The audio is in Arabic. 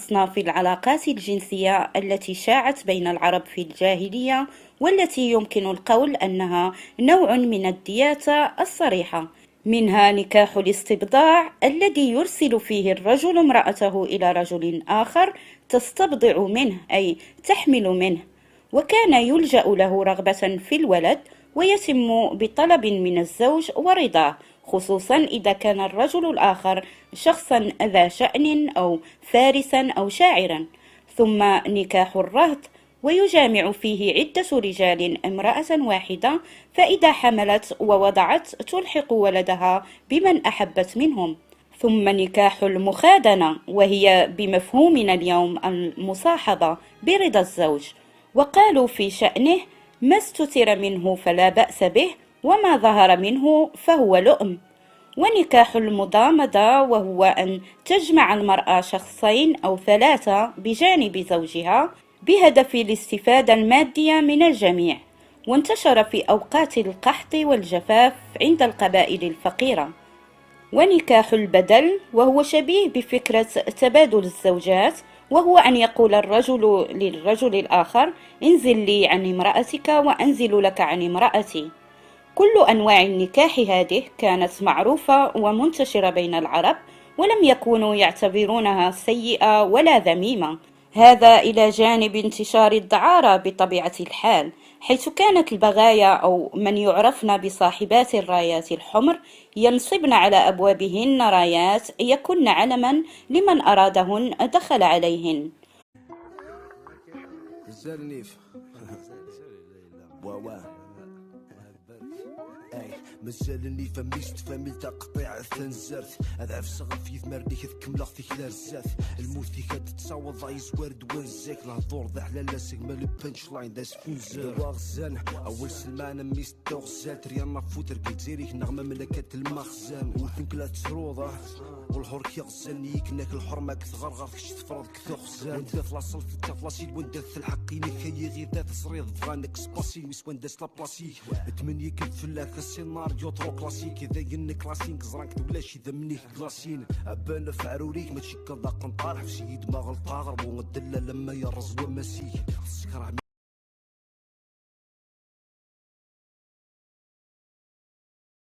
أصناف العلاقات الجنسية التي شاعت بين العرب في الجاهلية، والتي يمكن القول أنها نوع من الدياتة الصريحة. منها نكاح الاستبضاع، الذي يرسل فيه الرجل امرأته إلى رجل آخر تستبضع منه، أي تحمل منه، وكان يلجأ له رغبة في الولد، ويتم بطلب من الزوج ورضاه، خصوصا إذا كان الرجل الآخر شخصا ذا شأن أو فارسا أو شاعرا. ثم نكاح الرهط، ويجامع فيه عدة رجال امرأة واحدة، فإذا حملت ووضعت تلحق ولدها بمن أحبت منهم. ثم نكاح المخادنة، وهي بمفهومنا اليوم المصاحبة برضا الزوج، وقالوا في شأنه: ما استتر منه فلا بأس به، وما ظهر منه فهو لؤم. ونكاح المضامدة، وهو أن تجمع المرأة شخصين أو ثلاثة بجانب زوجها بهدف الاستفادة المادية من الجميع، وانتشر في أوقات القحط والجفاف عند القبائل الفقيرة. ونكاح البدل، وهو شبيه بفكرة تبادل الزوجات، وهو أن يقول الرجل للرجل الآخر: انزل لي عن امرأتك وأنزل لك عن امرأتي. كل أنواع النكاح هذه كانت معروفة ومنتشرة بين العرب، ولم يكونوا يعتبرونها سيئة ولا ذميمة. هذا إلى جانب انتشار الدعارة بطبيعة الحال، حيث كانت البغايا أو من يعرفن بصاحبات الرايات الحمر ينصبن على أبوابهن رايات يكن علما لمن أرادهن دخل عليهن. مازالني فميست فامي تقطيع ثنزرت اضعف صغر في ثمرني كمل في خلال الزات الموت في كاد تصاوض عايز ورد وزاك الهضور ذا حلال لاسك مال البنش لاين داس فوزر واغزان اول سلمانه ميست توغزال تريان مفوتر كيتزيريك نغمه ملكات المخزن وثنك لا تروضه والحور كيغزلني كناك الحرمه كتغرغر كش تفرض كتخزان وانت فلاصل في التفلاصيل وانت في الحقيني كي غير ذات تصريض فغانك سباسي مسوان داس لابلاسيك تمني كيف في السيناريو ترو كلاسيكي ذاين كلاسيك زرانك ولا شي ذمني كلاسين ابان فعروريك ماشي كذا قنطار في سيد ما غلطا غربو الدله لما يرز ومسيك